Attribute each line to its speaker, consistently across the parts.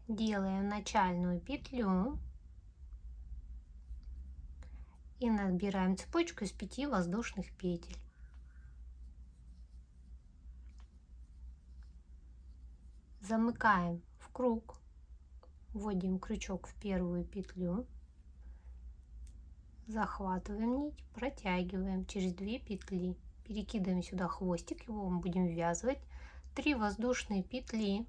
Speaker 1: Делаем начальную петлю и набираем цепочку из 5 воздушных петель. Замыкаем в круг, вводим крючок в первую петлю, захватываем нить, протягиваем через 2 петли, перекидываем сюда хвостик, его мы будем ввязывать, 3 воздушные петли,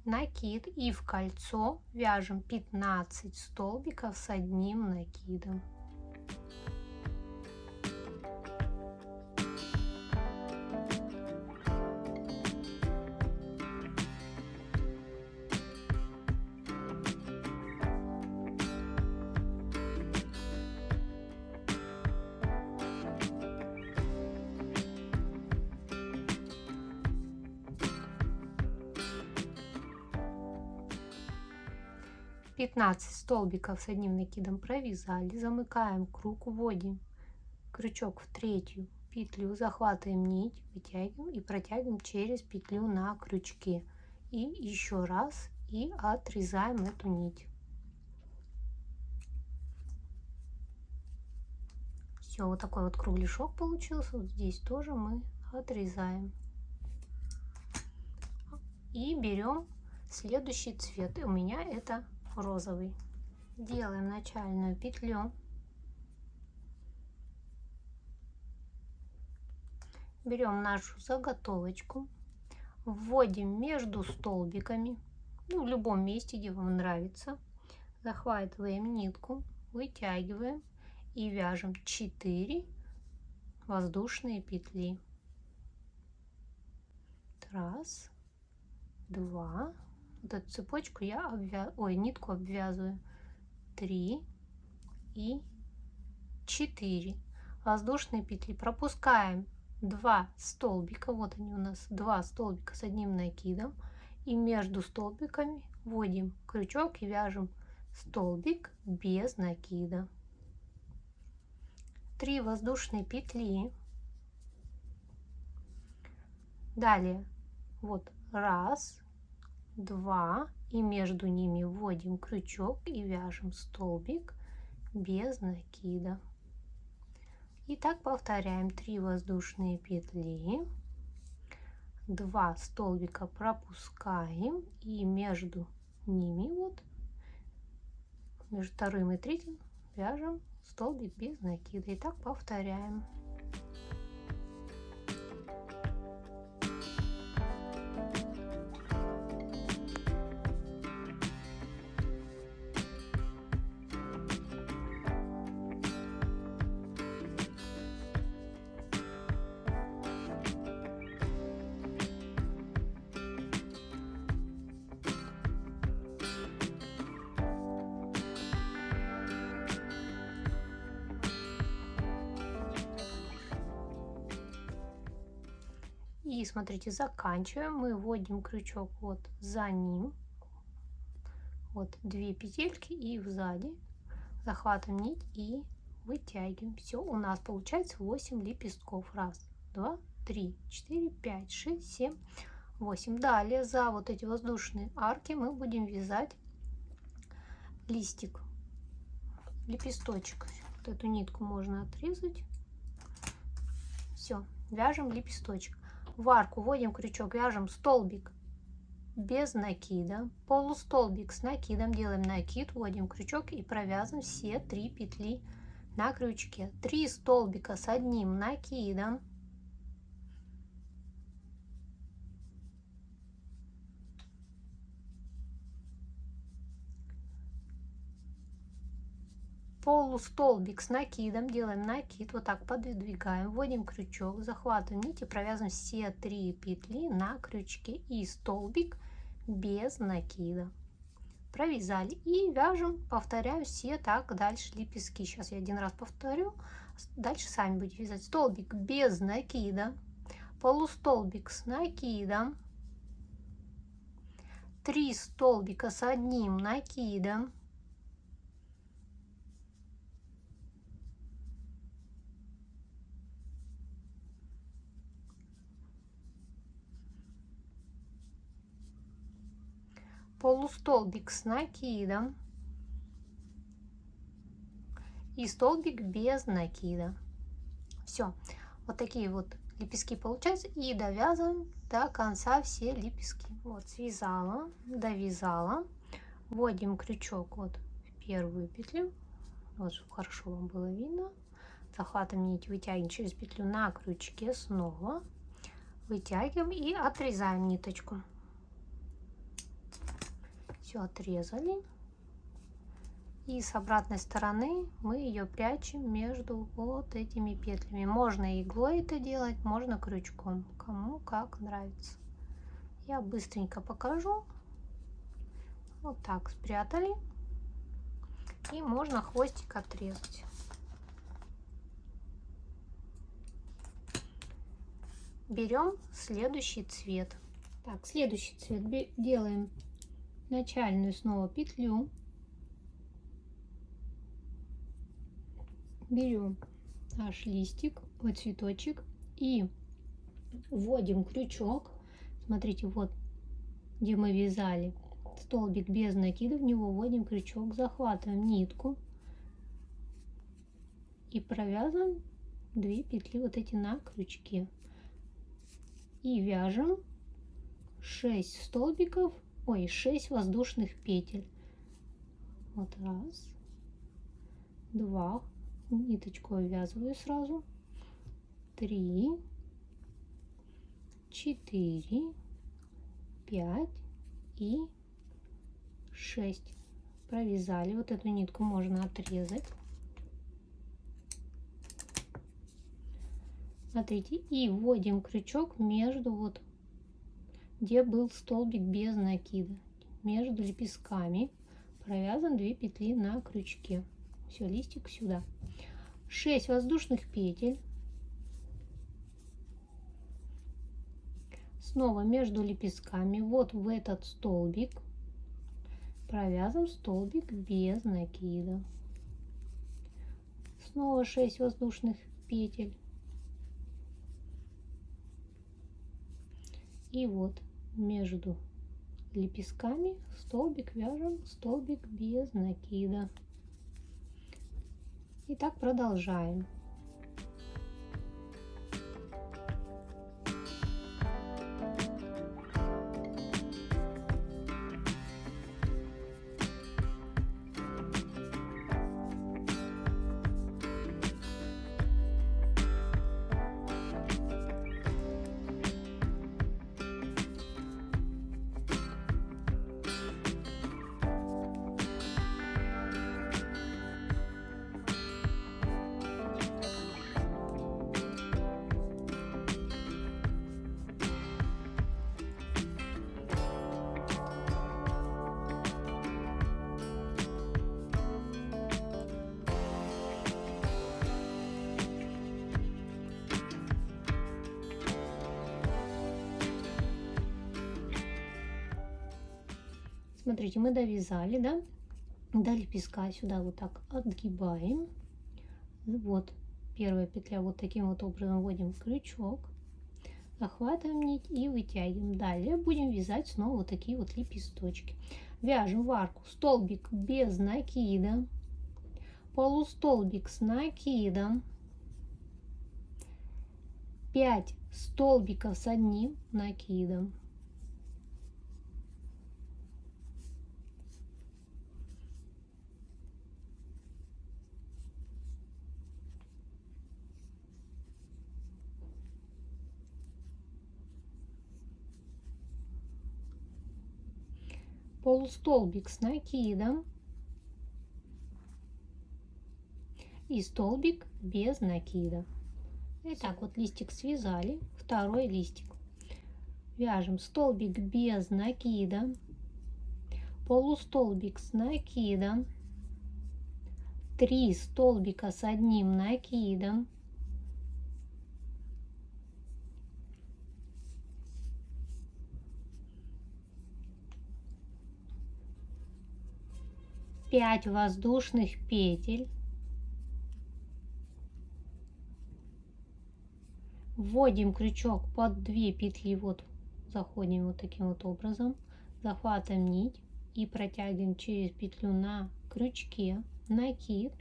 Speaker 1: накид и в кольцо вяжем 15 столбиков с одним накидом. Пятнадцать столбиков с одним накидом провязали, замыкаем круг, вводим крючок в третью петлю, захватываем нить, вытягиваем и протягиваем через петлю на крючке. И еще раз и отрезаем эту нить. Все, вот такой вот кругляшок получился. Вот здесь тоже мы отрезаем. И берем следующий цвет. У меня это розовый. Делаем начальную петлю. Берем нашу заготовочку, вводим между столбиками, в любом месте, где вам нравится, захватываем нитку, вытягиваем и вяжем 4 воздушные петли. Раз, два, вот эту цепочку я нитку обвязываю, 3 и 4 воздушные петли, пропускаем 2 столбика, вот они у нас 2 столбика с одним накидом, и между столбиками вводим крючок и вяжем столбик без накида, 3 воздушные петли, далее вот раз, два, и между ними вводим крючок и вяжем столбик без накида. И так повторяем, 3 воздушные петли, 2 столбика пропускаем и между ними, вот между вторым и третьим, вяжем столбик без накида. И так повторяем. И смотрите, заканчиваем, мы вводим крючок вот за ним, вот 2 петельки и сзади, захватываем нить и вытягиваем. Все, у нас получается 8 лепестков. Раз, два, три, 4, 5, 6, 7, 8. Далее за вот эти воздушные арки мы будем вязать листик, лепесточек. Вот эту нитку можно отрезать. Все, вяжем лепесточек. В арку вводим крючок, вяжем столбик без накида, полустолбик с накидом, делаем накид, вводим крючок и провязываем все 3 петли на крючке, 3 столбика с одним накидом, полустолбик с накидом, делаем накид, вот так подвигаем, вводим крючок, захватываем нить и провязываем все 3 петли на крючке и столбик без накида. Провязали и вяжем, повторяю все так дальше лепестки. Сейчас я один раз повторю, дальше сами будете вязать. Столбик без накида, полустолбик с накидом, 3 столбика с одним накидом, полустолбик с накидом и столбик без накида. Все, вот такие вот лепестки получаются, и довязываем до конца все лепестки. Вот связала, довязала, вводим крючок вот в первую петлю, вот чтобы хорошо вам было видно, захватываем нить, вытягиваем через петлю на крючке, снова вытягиваем и отрезаем ниточку. Все, отрезали. И с обратной стороны мы ее прячем между вот этими петлями. Можно иглой это делать, можно крючком, кому как нравится. Я быстренько покажу. Вот так спрятали. И можно хвостик отрезать. Берем следующий цвет. Так, следующий цвет делаем начальную снова петлю. Берем наш листик, вот цветочек, и вводим крючок. Смотрите, вот где мы вязали столбик без накида, в него вводим крючок, захватываем нитку и провязываем 2 петли вот эти на крючке. И вяжем 6 столбиков, 6 воздушных петель. Вот раз, два, ниточку вывязываю сразу, 3, 4, 5 и 6. Провязали. Вот эту нитку можно отрезать. Смотрите, и вводим крючок между вот где был столбик без накида, между лепестками. Провязан 2 петли на крючке. Все, листик сюда. 6 воздушных петель. Снова между лепестками, вот в этот столбик, провязываем столбик без накида. Снова 6 воздушных петель. И вот между лепестками столбик вяжем, столбик без накида. И так продолжаем. Смотрите, мы довязали, да, до лепестка сюда вот так отгибаем. Вот первая петля, вот таким вот образом вводим крючок, захватываем нить и вытягиваем. Далее будем вязать снова вот такие вот лепесточки. Вяжем в арку столбик без накида, полустолбик с накидом, 5 столбиков с одним накидом. Полустолбик с накидом и столбик без накида. Итак, вот листик связали, второй листик. Вяжем столбик без накида, полустолбик с накидом, 3 столбика с одним накидом, пять воздушных петель, вводим крючок под 2 петли, вот заходим вот таким вот образом, захватываем нить, и протягиваем через петлю на крючке, накид,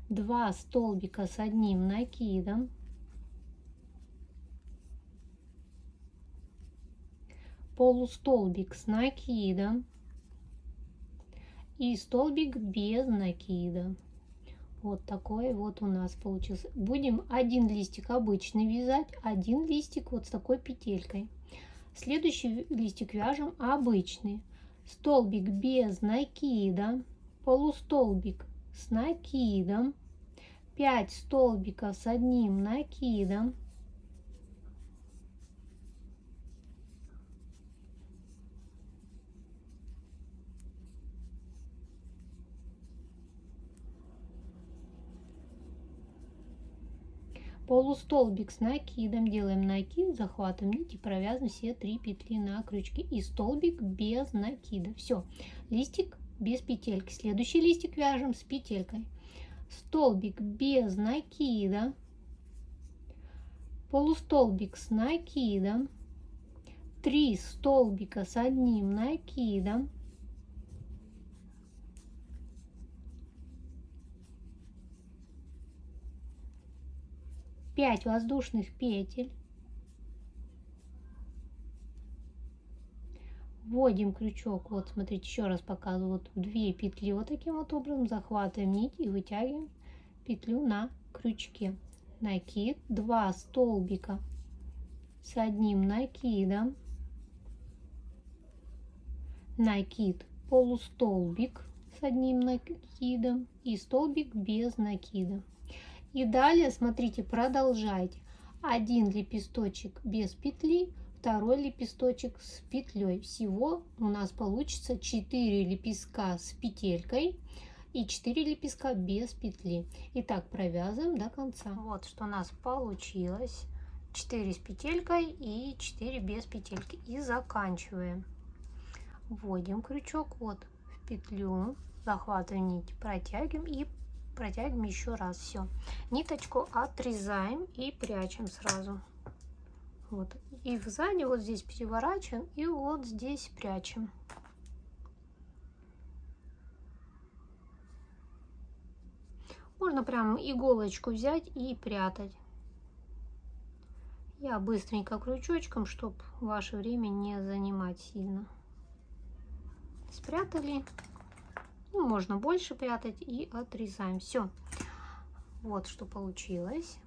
Speaker 1: 2 столбика с одним накидом, полустолбик с накидом и столбик без накида. Вот такой вот у нас получился. Будем один листик обычный вязать, один листик вот с такой петелькой. Следующий листик вяжем обычный. Столбик без накида, полустолбик с накидом, 5 столбиков с одним накидом, полустолбик с накидом, делаем накид, захватываем нить и провязываем все 3 петли на крючке и столбик без накида. Все, листик без петельки. Следующий листик вяжем с петелькой. Столбик без накида, полустолбик с накидом, 3 столбика с одним накидом, пять воздушных петель, вводим крючок, вот смотрите, еще раз показываю, вот в 2 петли вот таким вот образом, захватываем нить и вытягиваем петлю на крючке. Накид, 2 столбика с одним накидом, накид, полустолбик с одним накидом и столбик без накида. И далее, смотрите, продолжайте. Один лепесточек без петли, второй лепесточек с петлей. Всего у нас получится 4 лепестка с петелькой и 4 лепестка без петли. И так провязываем до конца. Вот что у нас получилось. 4 с петелькой и 4 без петельки. И заканчиваем. Вводим крючок вот в петлю, захватываем нить, протягиваем и протягиваем еще раз. Все, ниточку отрезаем и прячем сразу. Вот, и сзади вот здесь переворачиваем и вот здесь прячем. Можно прям иголочку взять и прятать. Я быстренько крючочком, чтобы ваше время не занимать сильно. Спрятали. Ну, можно больше прятать и отрезаем. Все. Вот что получилось.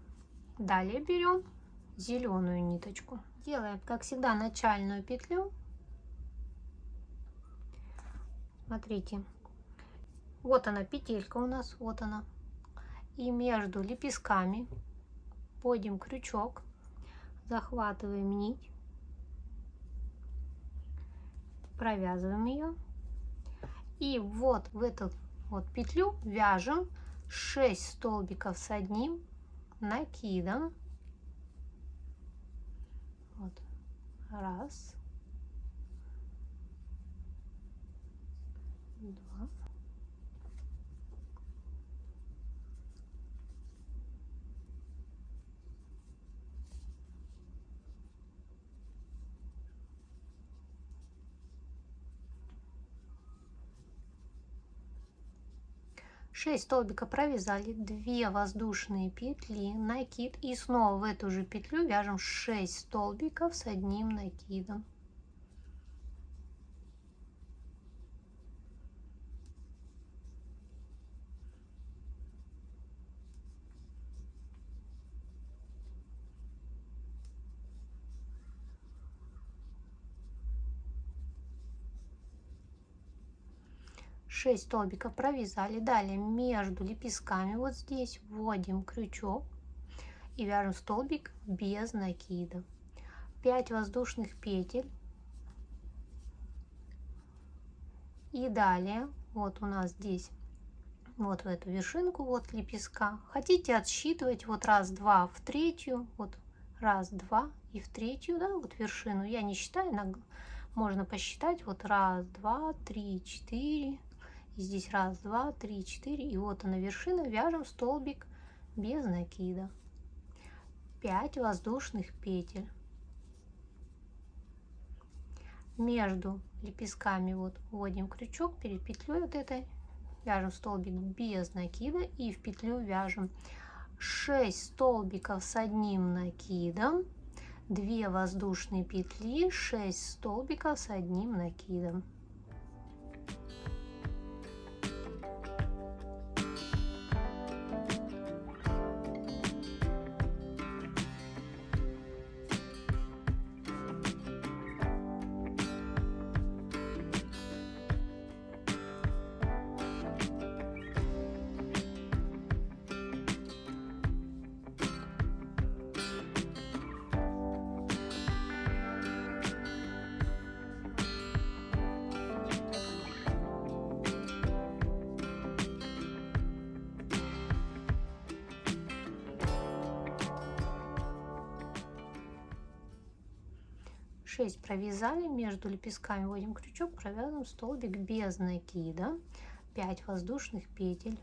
Speaker 1: Далее берем зеленую ниточку. Делаем, как всегда, начальную петлю. Смотрите. Вот она, петелька у нас. Вот она. И между лепестками вводим крючок. Захватываем нить. Провязываем ее. И вот в эту вот петлю вяжем 6 столбиков с одним накидом. Вот. Раз. Два. 6 столбика провязали, 2 воздушные петли, накид и снова в эту же петлю вяжем 6 столбиков с одним накидом. Шесть столбиков провязали. Далее между лепестками вот здесь вводим крючок и вяжем столбик без накида. 5 воздушных петель. И далее вот у нас здесь вот в эту вершинку вот лепестка. Хотите отсчитывать вот раз, два, в третью, вот раз, два и в третью, да, вот вершину. Я не считаю, можно посчитать вот раз, два, три, четыре. И здесь раз, два, три, четыре. И вот она вершина. Вяжем столбик без накида. 5 воздушных петель. между лепестками вот вводим крючок перед петлей вот этой, вяжем столбик без накида и в петлю вяжем 6 столбиков с одним накидом, 2 воздушные петли, 6 столбиков с одним накидом. Шесть провязали, между лепестками вводим крючок, провязываем столбик без накида, 5 воздушных петель.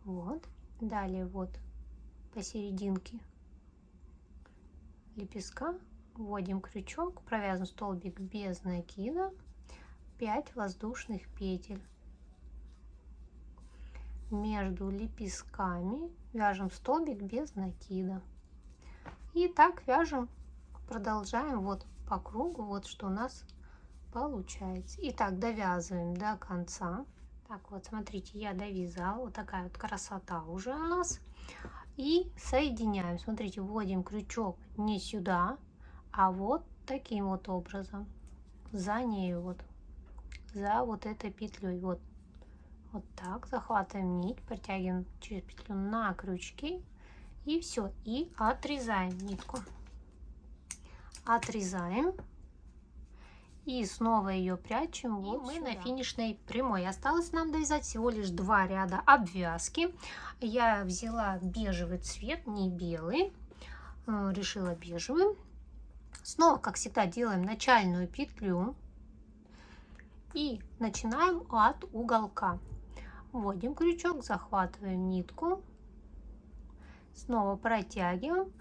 Speaker 1: Вот. Далее вот посерединке лепестка вводим крючок, провязываем столбик без накида, 5 воздушных петель. Между лепестками вяжем столбик без накида. И так вяжем, продолжаем вот по кругу, вот что у нас получается. Итак, довязываем до конца. Так вот, смотрите, я довязала. Вот такая вот красота уже у нас. И соединяем. Смотрите, вводим крючок не сюда, а вот таким вот образом. За ней вот. За вот этой петлей. Вот. Вот так. Захватываем нить, протягиваем через петлю на крючки. И все. И отрезаем нитку. Отрезаем. И снова ее прячем. И вот мы сюда. На финишной прямой. Осталось нам довязать всего лишь 2 ряда обвязки. Я взяла бежевый цвет, не белый. Решила бежевым. Снова, как всегда, делаем начальную петлю. И начинаем от уголка. Вводим крючок, захватываем нитку. Снова протягиваем.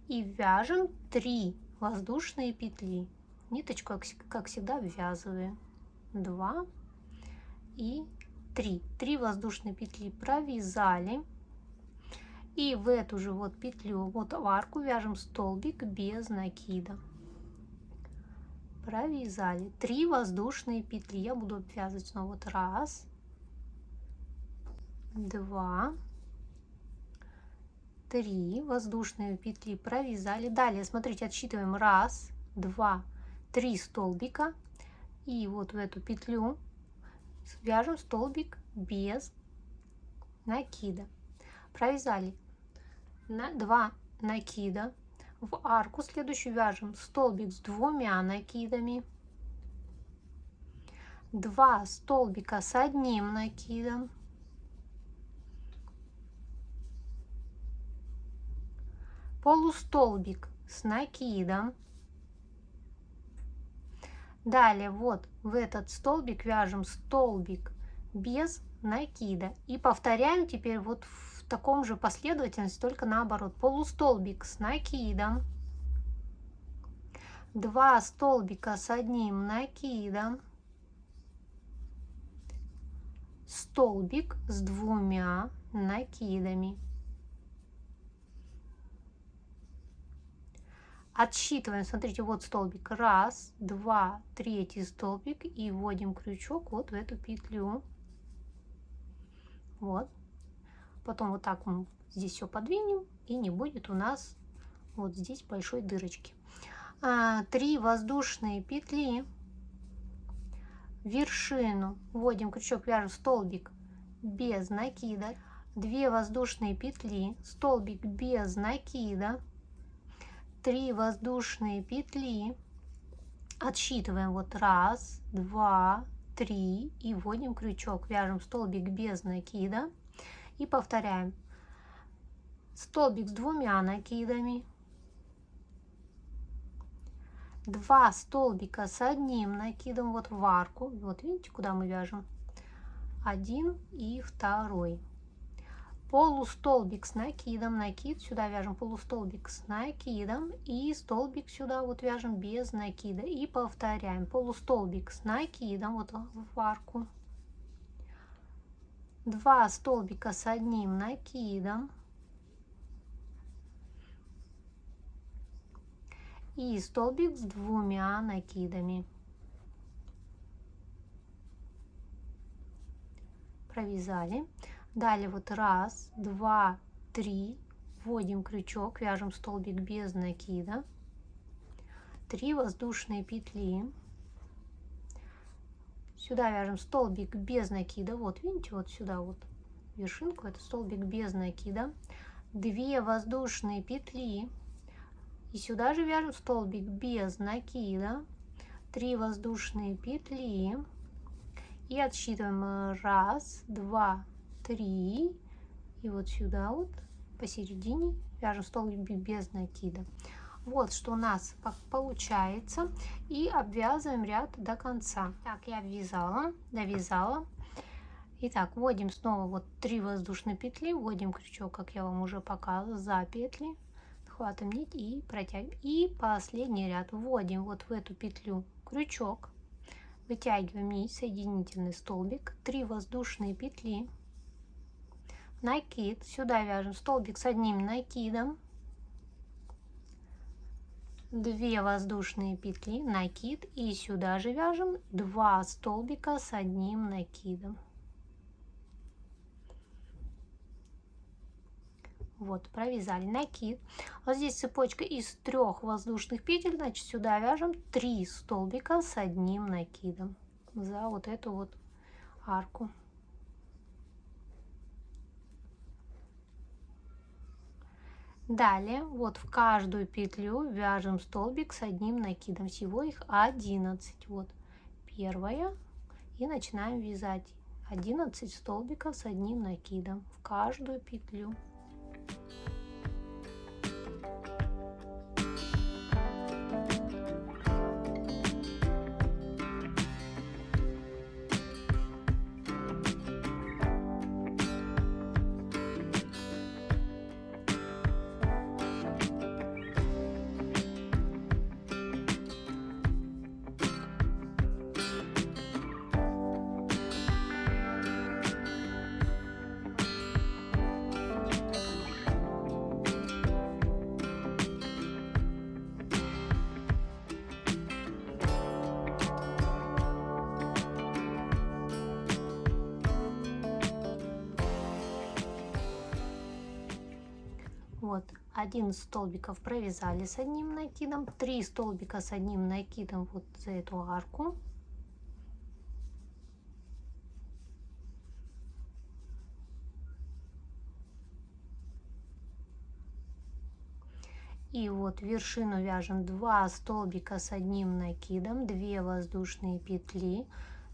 Speaker 1: И вяжем 3 воздушные петли. Ниточку, как всегда, ввязываем. 2 и 3. 3 воздушные петли провязали. И в эту же вот петлю, вот в арку вяжем столбик без накида. Провязали. 3 воздушные петли. Я буду обвязывать снова. Вот 1, 2, 3 воздушные петли провязали. Далее, смотрите, отсчитываем 1, 2, 3 столбика, и вот в эту петлю вяжем столбик без накида. Провязали 2 накида. В арку следующую вяжем столбик с 2 накидами, 2 столбика с одним накидом, полустолбик с накидом. Далее вот в этот столбик вяжем столбик без накида. И повторяем теперь вот в таком же последовательности, только наоборот. Полустолбик с накидом. 2 столбика с одним накидом. Столбик с 2 накидами. Отсчитываем, смотрите, вот столбик, 1, 2, 3 столбик, и вводим крючок вот в эту петлю. Вот. Потом вот так мы здесь все подвинем, и не будет у нас вот здесь большой дырочки. 3 воздушные петли. Вершину вводим крючок, вяжем столбик без накида. 2 воздушные петли, столбик без накида. 3 воздушные петли, отсчитываем вот 1, 2, 3 и вводим крючок, вяжем столбик без накида и повторяем. Столбик с 2 накидами, 2 столбика с одним накидом вот в арку, вот видите, куда мы вяжем, 1 и 2, полустолбик с накидом, накид, сюда вяжем полустолбик с накидом и столбик сюда вот вяжем без накида и повторяем полустолбик с накидом вот в арку, 2 столбика с одним накидом и столбик с 2 накидами. Провязали. Далее вот 1, 2, 3, вводим крючок, вяжем столбик без накида, 3 воздушные петли, сюда вяжем столбик без накида, вот видите, вот сюда вот вершинку, это столбик без накида, 2 воздушные петли и сюда же вяжем столбик без накида, 3 воздушные петли и отсчитываем 1, 2, 3 и вот сюда вот посередине вяжем столбик без накида. Вот что у нас получается, и обвязываем ряд до конца. Так, я обвязала, довязала. Итак, вводим снова вот 3 воздушные петли, вводим крючок, как я вам уже показывала, за петли, хватаем нить и протягиваем. И последний ряд вводим вот в эту петлю крючок, вытягиваем нить, соединительный столбик, 3 воздушные петли, накид, сюда вяжем столбик с одним накидом, 2 воздушные петли, накид и сюда же вяжем 2 столбика с одним накидом. Вот, провязали накид. Вот здесь цепочка из 3 воздушных петель, значит сюда вяжем 3 столбика с одним накидом за вот эту вот арку. Далее вот в каждую петлю вяжем столбик с одним накидом, всего их 11. Вот первая, и начинаем вязать 11 столбиков с одним накидом в каждую петлю. Вот 11 столбиков провязали с одним накидом, 3 столбика с одним накидом вот за эту арку. И вот вершину вяжем 2 столбика с одним накидом, 2 воздушные петли,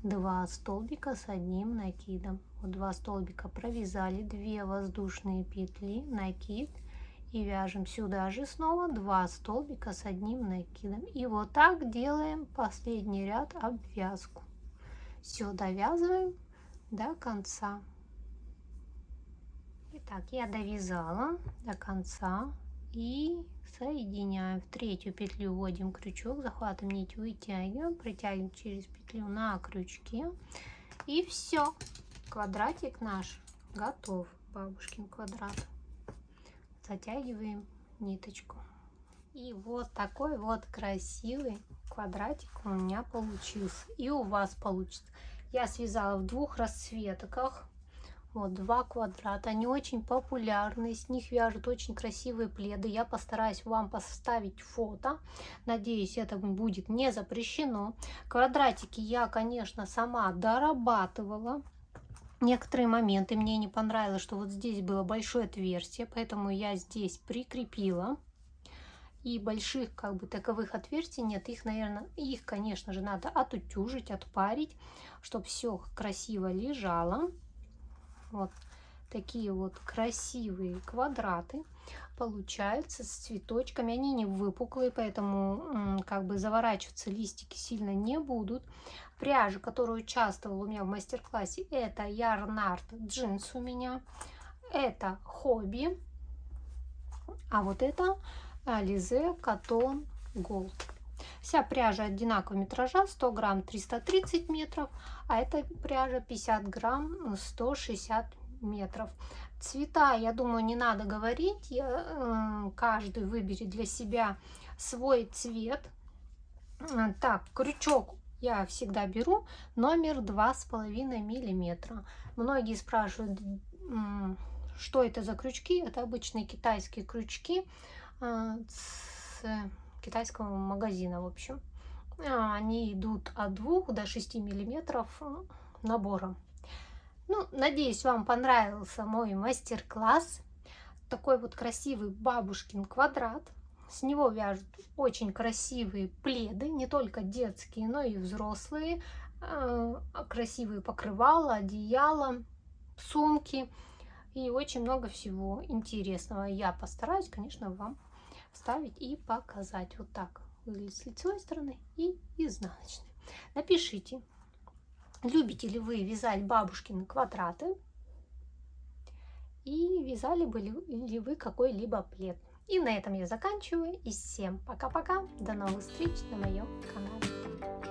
Speaker 1: 2 столбика с одним накидом. Вот 2 столбика провязали, 2 воздушные петли, накид. И вяжем сюда же снова 2 столбика с одним накидом. И вот так делаем последний ряд обвязку. Все довязываем до конца. Итак, я довязала до конца и соединяем. В третью петлю вводим крючок, захватываем нить, вытягиваем, протягиваем через петлю на крючке. И все. Квадратик наш готов. Бабушкин квадрат. Затягиваем ниточку. И вот такой вот красивый квадратик у меня получился. И у вас получится. Я связала в 2 расцветках. Вот 2 квадрата. Они очень популярны. С них вяжут очень красивые пледы. Я постараюсь вам поставить фото. Надеюсь, это будет не запрещено. Квадратики я, конечно, сама дорабатывала. Некоторые моменты мне не понравилось, что вот здесь было большое отверстие, поэтому я здесь прикрепила. И больших как бы таковых отверстий нет. Их, конечно же, надо отутюжить, отпарить, чтобы все красиво лежало. Вот такие вот красивые квадраты получаются с цветочками. Они не выпуклые, поэтому как бы заворачиваться листики сильно не будут. Пряжа, которая участвовала у меня в мастер-классе, это Yarn Art джинс у меня. Это Хобби, а вот это Alize Cotton Gold. Вся пряжа одинакового метража, 100 грамм 330 метров, а эта пряжа 50 грамм 160 метров. Цвета, я думаю, не надо говорить, каждый выберет для себя свой цвет. Так, крючок я всегда беру номер 2,5 миллиметра. Многие спрашивают, что это за крючки. Это обычные китайские крючки с китайского магазина, в общем. Они идут от 2 до 6 миллиметров набором. Ну, надеюсь, вам понравился мой мастер-класс. Такой вот красивый бабушкин квадрат. С него вяжут очень красивые пледы, не только детские, но и взрослые. Красивые покрывала, одеяла, сумки и очень много всего интересного. Я постараюсь, конечно, вам вставить и показать. Вот так выглядит с лицевой стороны и изнаночной. Напишите, любите ли вы вязать бабушкины квадраты и вязали бы ли вы какой-либо плед. И на этом я заканчиваю. И всем пока-пока. До новых встреч на моем канале.